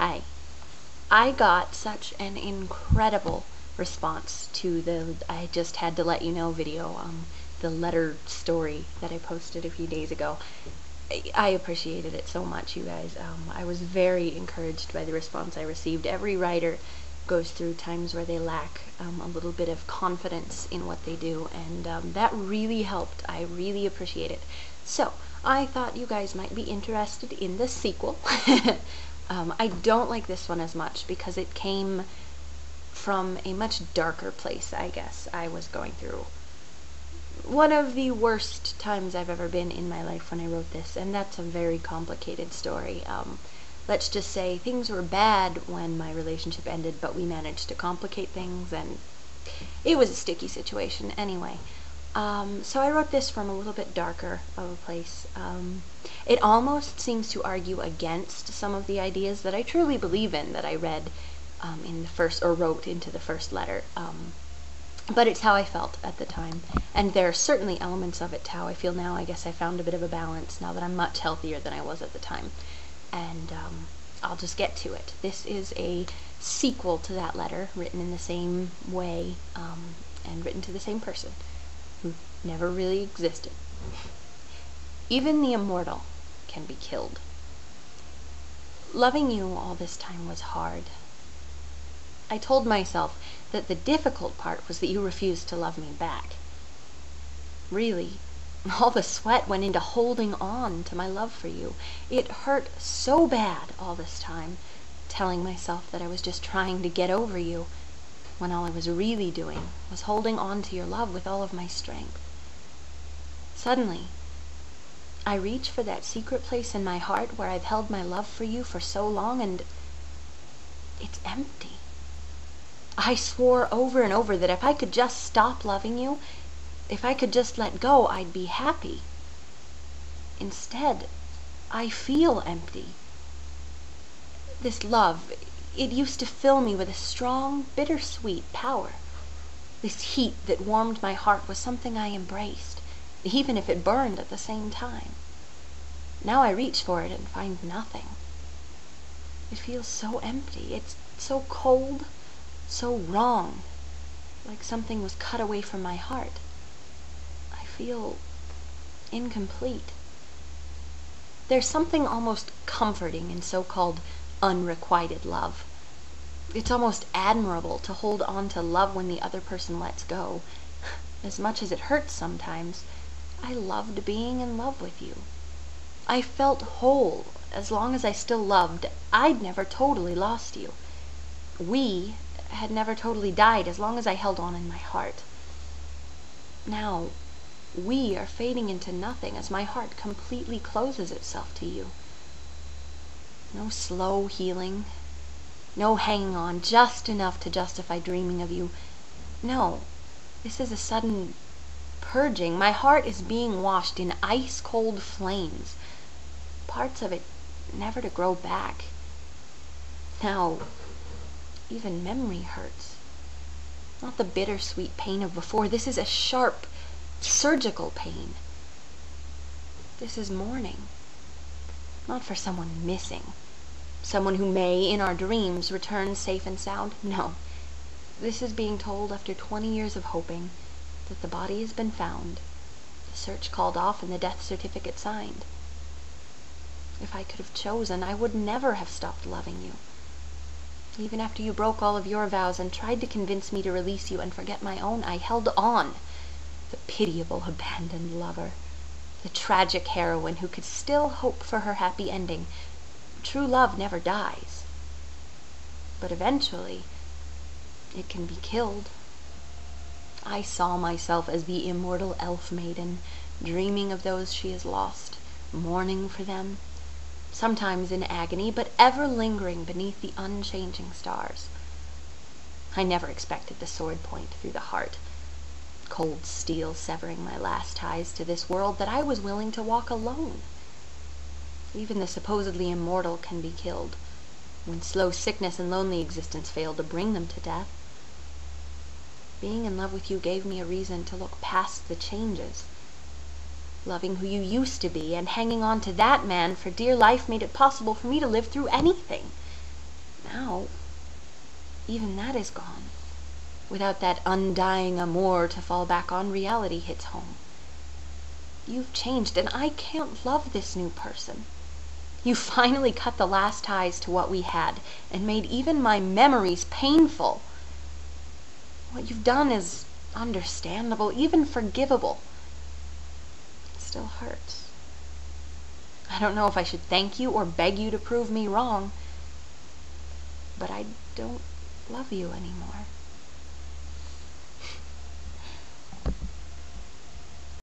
Hi. I got such an incredible response to the I just had to let you know video, the letter story that I posted a few days ago. I appreciated it so much, you guys. I was very encouraged by the response I received. Every writer goes through times where they lack a little bit of confidence in what they do, and that really helped. I really appreciate it. So, I thought you guys might be interested in the sequel. I don't like this one as much because it came from a much darker place, I guess. I was going through one of the worst times I've ever been in my life when I wrote this, and that's a very complicated story. Let's just say things were bad when my relationship ended, but we managed to complicate things, and it was a sticky situation anyway. So I wrote this from a little bit darker of a place. It almost seems to argue against some of the ideas that I truly believe in, that I read in the first, or wrote into the first letter. But it's how I felt at the time. And there are certainly elements of it how I feel now. I guess I found a bit of a balance now that I'm much healthier than I was at the time. And I'll just get to it. This is a sequel to that letter, written in the same way, and written to the same person, who never really existed. Even the immortal can be killed. Loving you all this time was hard. I told myself that the difficult part was that you refused to love me back. Really, all the sweat went into holding on to my love for you. It hurt so bad all this time, telling myself that I was just trying to get over you, when all I was really doing was holding on to your love with all of my strength. Suddenly, I reach for that secret place in my heart where I've held my love for you for so long, and it's empty. I swore over and over that if I could just stop loving you, if I could just let go, I'd be happy. Instead, I feel empty. This love, it used to fill me with a strong, bittersweet power. This heat that warmed my heart was something I embraced, even if it burned at the same time. Now I reach for it and find nothing. It feels so empty. It's so cold, so wrong, like something was cut away from my heart. I feel incomplete. There's something almost comforting in so-called unrequited love. It's almost admirable to hold on to love when the other person lets go. As much as it hurts sometimes, I loved being in love with you. I felt whole as long as I still loved. I'd never totally lost you. We had never totally died as long as I held on in my heart. Now, we are fading into nothing as my heart completely closes itself to you. No slow healing, no hanging on just enough to justify dreaming of you. No, this is a sudden purging. My heart is being washed in ice-cold flames, parts of it never to grow back. Now, even memory hurts. Not the bittersweet pain of before. This is a sharp, surgical pain. This is mourning. Not for someone missing. Someone who may, in our dreams, return safe and sound. No. This is being told after 20 years of hoping that the body has been found, the search called off, and the death certificate signed. If I could have chosen, I would never have stopped loving you. Even after you broke all of your vows and tried to convince me to release you and forget my own, I held on. The pitiable, abandoned lover. The tragic heroine who could still hope for her happy ending. True love never dies. But eventually, it can be killed. I saw myself as the immortal elf maiden, dreaming of those she has lost, mourning for them, sometimes in agony, but ever lingering beneath the unchanging stars. I never expected the sword point through the heart, cold steel severing my last ties to this world, that I was willing to walk alone. Even the supposedly immortal can be killed, when slow sickness and lonely existence fail to bring them to death. Being in love with you gave me a reason to look past the changes. Loving who you used to be and hanging on to that man for dear life made it possible for me to live through anything. now, even that is gone. Without that undying amour to fall back on, reality hits home. You've changed, and I can't love this new person. You finally cut the last ties to what we had, and made even my memories painful. What you've done is understandable, even forgivable. It still hurts. I don't know if I should thank you or beg you to prove me wrong, but I don't love you anymore.